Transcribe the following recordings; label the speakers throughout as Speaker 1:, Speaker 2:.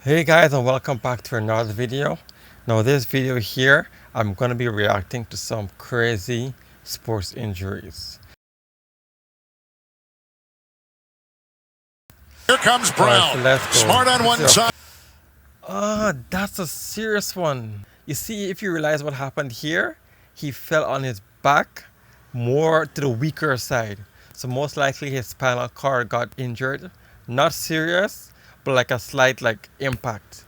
Speaker 1: Hey guys, and welcome back to another video. Now this video here, I'm going to be reacting to some crazy sports injuries.
Speaker 2: Here comes Brown.
Speaker 1: So let's go.
Speaker 2: Smart on one side.
Speaker 1: That's a serious one. You see, if you realize what happened here, he fell on his back more to the weaker side. So most likely his spinal cord got injured. Not serious, but like a slight impact.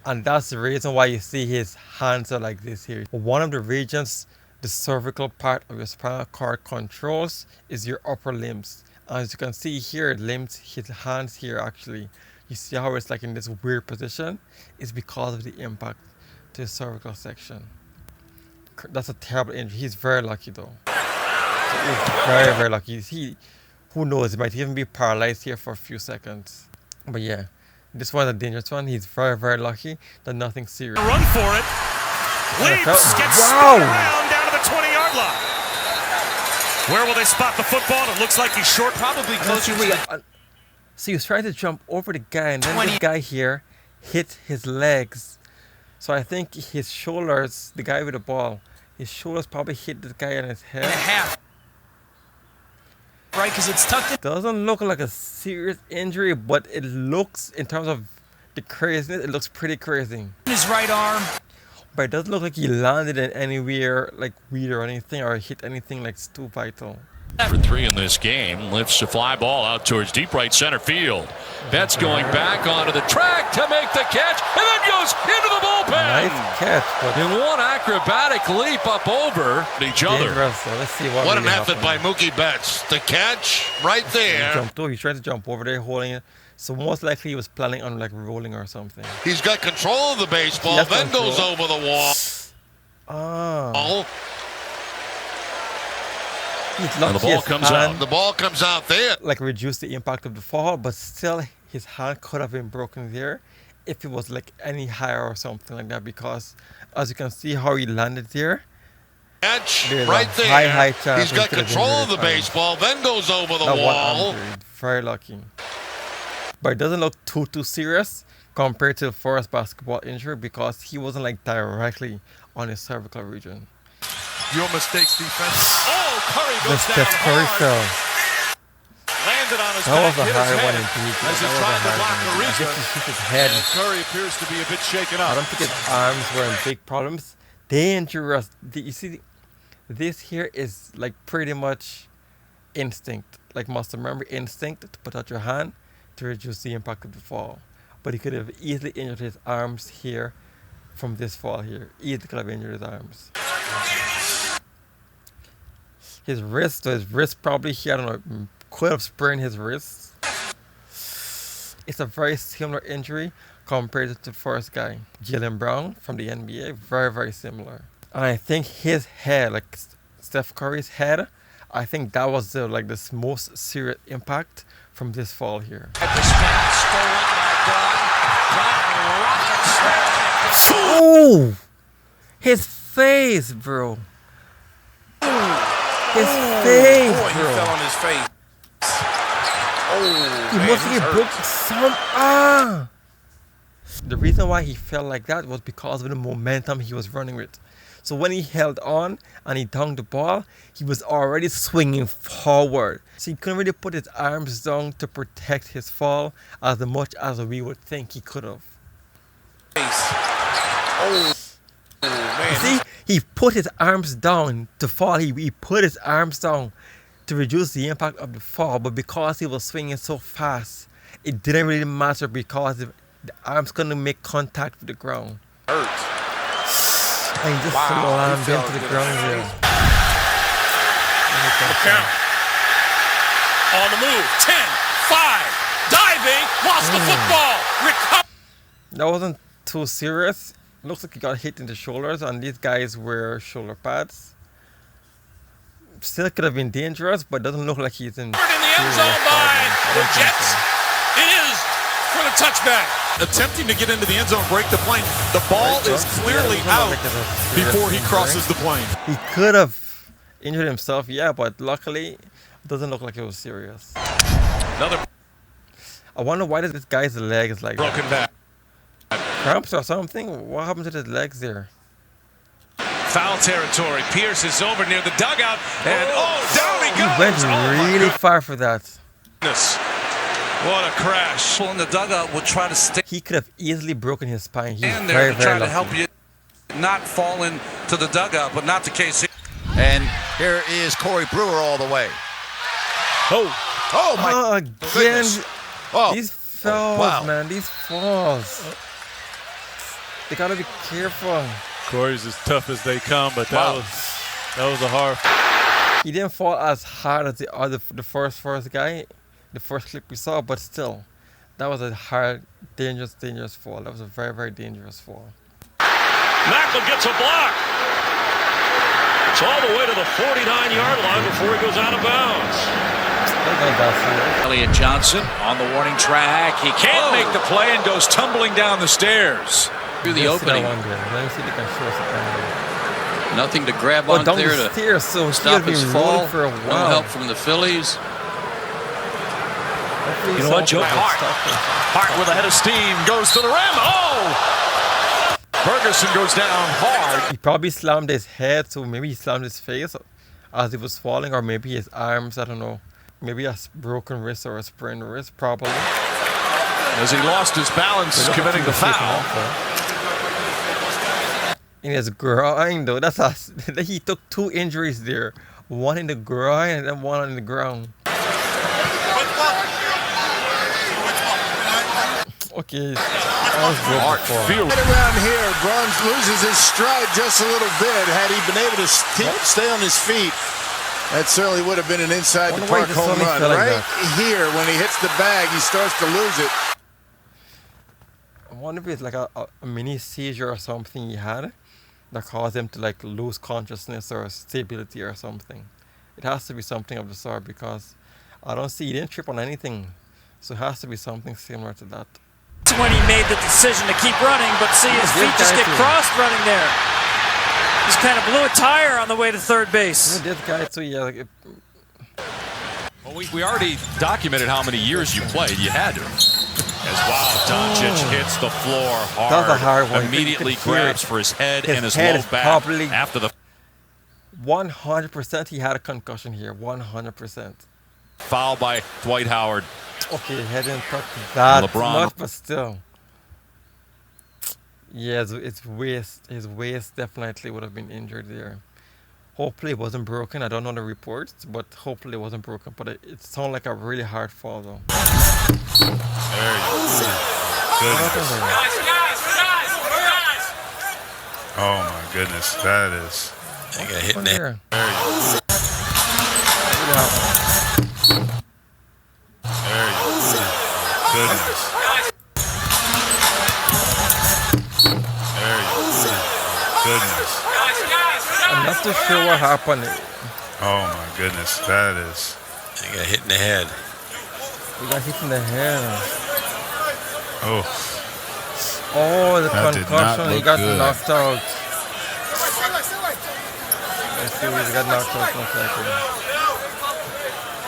Speaker 1: And that's the reason why you see his hands are like this here. One of the regions the cervical part of your spinal cord controls is your upper limbs. As you can see here, his hands here actually, you see how it's like in this weird position? It's because of the impact to the cervical section. That's a terrible injury. He's very lucky though. So he's very, very lucky. Who knows, he might even be paralyzed here for a few seconds. But yeah, this one's a dangerous one. He's very, very lucky that nothing serious.
Speaker 3: Run for it. Leaps, gets spun around down to the 20-yard line. Where will they spot the football? It looks like he's short, probably closer to...
Speaker 1: So he was trying to jump over the guy, and then the guy here hit his legs. So I think his shoulders, the guy with the ball, his shoulders probably hit the guy on his head.
Speaker 4: And a half. Right, because it's tucked in.
Speaker 1: Doesn't look like a serious injury, but it looks, in terms of the craziness, it looks pretty crazy.
Speaker 4: His right arm.
Speaker 1: But it doesn't look like he landed in anywhere like weird or anything, or hit anything like too vital.
Speaker 3: For 3 in this game, lifts a fly ball out towards deep right center field. Betts going back onto the track to make the catch, and then goes into the bullpen.
Speaker 1: Nice catch, but
Speaker 3: in one acrobatic leap up over each other.
Speaker 1: Let's see
Speaker 2: What an effort by Mookie Betts. The catch right there.
Speaker 1: He tried to jump over there holding it. So most likely he was planning on like rolling or something.
Speaker 2: He's got control of the baseball, then goes over the wall.
Speaker 1: Oh.
Speaker 3: And the ball comes out.
Speaker 2: The ball comes out there.
Speaker 1: Like reduce the impact of the fall, but still his hand could have been broken there if it was like any higher or something like that, because as you can see how he landed there.
Speaker 2: Catch right there.
Speaker 1: High chance
Speaker 2: he's got control of the baseball, then goes over the wall.
Speaker 1: Very lucky. But it doesn't look too serious compared to the first basketball injury, because he wasn't like directly on his cervical region.
Speaker 2: Your mistakes defense. Oh, Curry goes
Speaker 1: down Curry
Speaker 2: hard.
Speaker 1: fell.
Speaker 2: Landed on his
Speaker 1: That
Speaker 2: back,
Speaker 1: was a
Speaker 2: hit
Speaker 1: hard
Speaker 2: his
Speaker 1: one
Speaker 2: head
Speaker 1: indeed.
Speaker 2: as he tried to block the
Speaker 1: I guess he hit his head.
Speaker 2: Curry appears to be a bit shaken up.
Speaker 1: I don't think his arms were in big problems. Dangerous. You see, this here is like pretty much instinct. Like muscle memory instinct to put out your hand to reduce the impact of the fall. But he could have easily injured his arms here from this fall here. Easily could have injured his arms. His wrist probably, I don't know, could have sprained his wrist. It's a very similar injury compared to the first guy, Jaylen Brown from the NBA. Very, very similar. And I think his head, like Steph Curry's head, I think that was the most serious impact from this fall here. Oh! His face, bro. His face, bro.
Speaker 2: He fell on his face. Oh,
Speaker 1: he must have broke some. The reason why he fell like that was because of the momentum he was running with. So when he held on and he dunked the ball, he was already swinging forward. So he couldn't really put his arms down to protect his fall as much as we would think he could have.
Speaker 2: Oh, man.
Speaker 1: You see, he put his arms down to fall. He put his arms down to reduce the impact of the fall, but because he was swinging so fast, it didn't really matter because the arms couldn't make contact with the ground.
Speaker 2: Hurts.
Speaker 1: And he just slammed into the ground here.
Speaker 3: The count. On the move. 10, 5, diving, lost the football. Recover.
Speaker 1: That wasn't too serious. Looks like he got hit in the shoulders, and these guys wear shoulder pads. Still could have been dangerous, but doesn't look like he's in
Speaker 3: the end zone by the Jets. It is for the touchback. Attempting to get into the end zone, break the plane. The ball is clearly out before he crosses the plane.
Speaker 1: He could have injured himself, yeah, but luckily it doesn't look like it was serious.
Speaker 3: Another.
Speaker 1: I wonder why this guy's leg is like
Speaker 3: broken back.
Speaker 1: cramps or something? What happened to his legs there?
Speaker 3: Foul territory. Pierce is over near the dugout, and down he goes.
Speaker 1: He went really far for that.
Speaker 3: What a crash!
Speaker 4: People in the dugout would try to stay
Speaker 1: He could have easily broken his spine. He's
Speaker 4: in
Speaker 1: very,
Speaker 4: there to
Speaker 1: very
Speaker 4: try to
Speaker 1: lucky.
Speaker 4: help you not fall into the dugout, but not the case here.
Speaker 5: And here is Corey Brewer all the way. Oh my
Speaker 1: Again,
Speaker 5: goodness. Oh,
Speaker 1: these falls,
Speaker 5: wow.
Speaker 1: man, these falls. They gotta be careful.
Speaker 6: Corey's as tough as they come, but
Speaker 5: Wow.
Speaker 6: that was a hard.
Speaker 1: He didn't fall as hard as the first guy, the first clip we saw, but still, that was a hard, dangerous fall. That was a very, very dangerous fall.
Speaker 7: Macklin gets a block. It's all the way to the 49-yard line before he goes out of bounds.
Speaker 4: Elliott Johnson on the warning track. He can't make the play and goes tumbling down the stairs. Through the opening.
Speaker 1: Let me see if they can show us the
Speaker 4: Nothing to grab
Speaker 1: Oh,
Speaker 4: on
Speaker 1: down
Speaker 4: there
Speaker 1: the
Speaker 4: to
Speaker 1: stairs, so he
Speaker 4: stop
Speaker 1: had been
Speaker 4: his
Speaker 1: rolling
Speaker 4: fall.
Speaker 1: for a
Speaker 4: No
Speaker 1: while.
Speaker 4: help from the Phillies.
Speaker 1: Hopefully
Speaker 7: You know what, Joe?
Speaker 1: someone can stop him.
Speaker 3: Hart with a head of steam goes to the rim. Ferguson goes down hard.
Speaker 1: He probably slammed his head, so maybe he slammed his face as he was falling, or maybe his arms, I don't know. Maybe a broken wrist or a sprained wrist, probably.
Speaker 3: As he lost his balance, committing the foul.
Speaker 1: In his groin, though, he took 2 injuries there. One in the groin and then one on the ground. Okay, that was good before.
Speaker 8: Right around here, Bruns loses his stride just a little bit. Had he been able to stay on his feet, that certainly would have been an inside the park home run. Right here, when he hits the bag, he starts to lose it.
Speaker 1: I wonder if it's like a mini seizure or something he had that caused him to like lose consciousness or stability or something. It has to be something of the sort because I don't see, he didn't trip on anything. So it has to be something similar to that.
Speaker 9: When he made the decision to keep running, but see his feet just get crossed running there. Just kind of blew a tire on the way to third base.
Speaker 1: This guy too, yeah. Like
Speaker 3: Well, we already documented how many years you played. You had to. As Doncic hits the floor hard.
Speaker 1: That's a hard one.
Speaker 3: Immediately grabs for his head and his
Speaker 1: head
Speaker 3: low
Speaker 1: is
Speaker 3: back
Speaker 1: probably
Speaker 3: after the
Speaker 1: 100% he had a concussion here. 100%.
Speaker 3: foul by Dwight Howard.
Speaker 1: Okay, head didn't touch that
Speaker 3: LeBron.
Speaker 1: much, but still. Yeah, his waist definitely would have been injured there. Hopefully it wasn't broken. I don't know the reports, but hopefully it wasn't broken. But it sounded like a really hard fall though.
Speaker 6: There you go. Oh my goodness, that is.
Speaker 4: I got hit in
Speaker 1: There.
Speaker 4: the
Speaker 6: There you go. There you go. Goodness. There you go. Goodness.
Speaker 1: I'm not too sure what happened.
Speaker 6: Oh my goodness, that is.
Speaker 4: I got hit in the head.
Speaker 1: He got hit in the head.
Speaker 6: Oh,
Speaker 1: Oh, the
Speaker 6: That did not
Speaker 1: concussion. He
Speaker 6: look
Speaker 1: got
Speaker 6: good.
Speaker 1: knocked out. Let's see, he got knocked out most likely.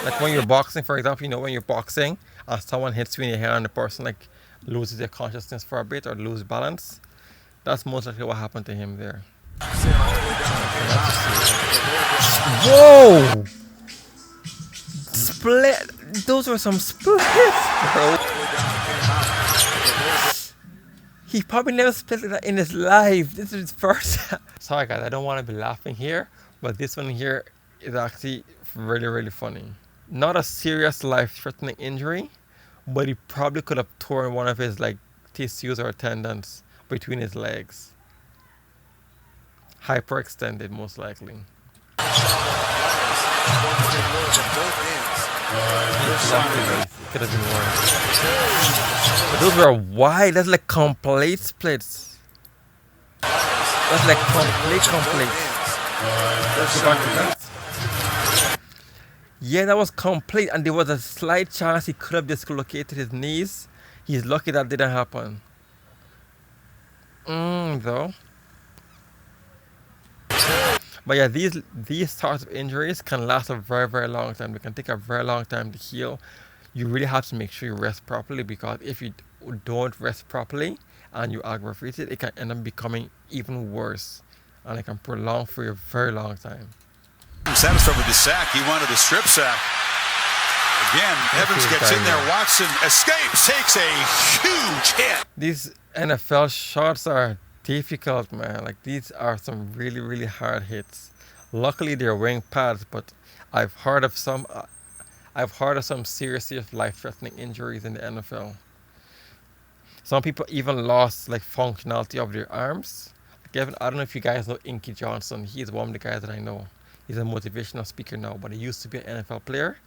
Speaker 1: Like when you're boxing, for example, you know, when you're boxing and someone hits you in your head and the person like loses their consciousness for a bit or lose balance. That's most likely what happened to him there. Whoa! Split. Those were some splits, bro. He probably never split it in his life. This is his first. Sorry guys, I don't want to be laughing here, but this one here is actually really, really funny. Not a serious life-threatening injury, but he probably could have torn one of his like tissues or tendons between his legs. Hyperextended, most likely. It could have been worse. But those were wide. That's like complete splits. That's like complete. Let's go back to that. Yeah, that was complete, and there was a slight chance he could have dislocated his knees. He's lucky that didn't happen. Though. But yeah, these sorts of injuries can last a very, very long time. They can take a very long time to heal. You really have to make sure you rest properly, because if you don't rest properly and you aggravate it, it can end up becoming even worse, and it can prolong for a very long time.
Speaker 3: I'm satisfied with the sack. He wanted a strip sack. Again, Evans gets in there. Watson escapes, takes a huge hit.
Speaker 1: These NFL shots are difficult, man. Like, these are some really, really hard hits. Luckily, they're wearing pads, but I've heard of some serious life-threatening injuries in the NFL. Some people even lost like functionality of their arms. Like, I don't know if you guys know Inky Johnson. He's one of the guys that I know. He's a motivational speaker now, but he used to be an NFL player,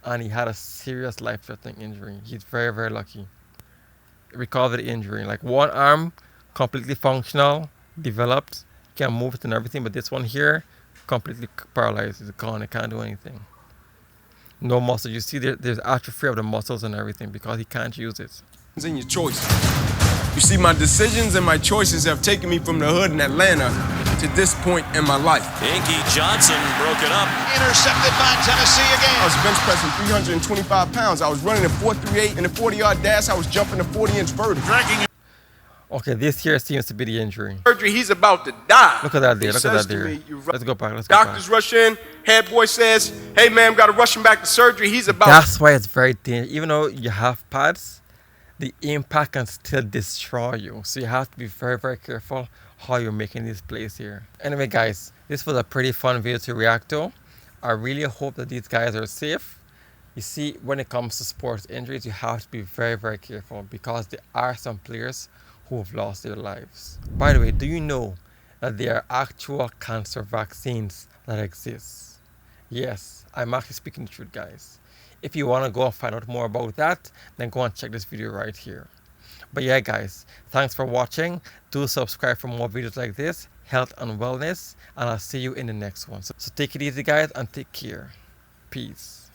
Speaker 1: and he had a serious life-threatening injury. He's very, very lucky. Recovered the injury. Like, one arm completely functional, developed, can move it and everything, but this one here completely paralyzed. It's gone. It can't do anything. No muscle. You see, there's atrophy of the muscles and everything because he can't use it.
Speaker 10: It's in your choice. You see, my decisions and my choices have taken me from the hood in Atlanta to this point in my life.
Speaker 7: Inky Johnson broke it up.
Speaker 5: Intercepted by Tennessee again.
Speaker 10: I was bench pressing 325 pounds. I was running a 4.38 in a 40-yard dash. I was jumping a 40-inch vertical.
Speaker 1: Okay, this here seems to be the injury.
Speaker 10: Surgery, he's about to die.
Speaker 1: Look at that there. Look at that there. Let's go back. Let's go back.
Speaker 10: Doctors rush in. Head boy says, "Hey man, got to rush him back to surgery. He's about."
Speaker 1: That's why it's very dangerous. Even though you have pads, the impact can still destroy you. So you have to be very, very careful how you're making these plays here. Anyway, guys, this was a pretty fun video to react to. I really hope that these guys are safe. You see, when it comes to sports injuries, you have to be very, very careful because there are some players who have lost their lives. By the way, do you know that there are actual cancer vaccines that exist? Yes, I'm actually speaking the truth, guys. If you want to go and find out more about that, then go and check this video right here. But yeah, guys, thanks for watching. Do subscribe for more videos like this, health and wellness, and I'll see you in the next one. So take it easy, guys, and take care. Peace.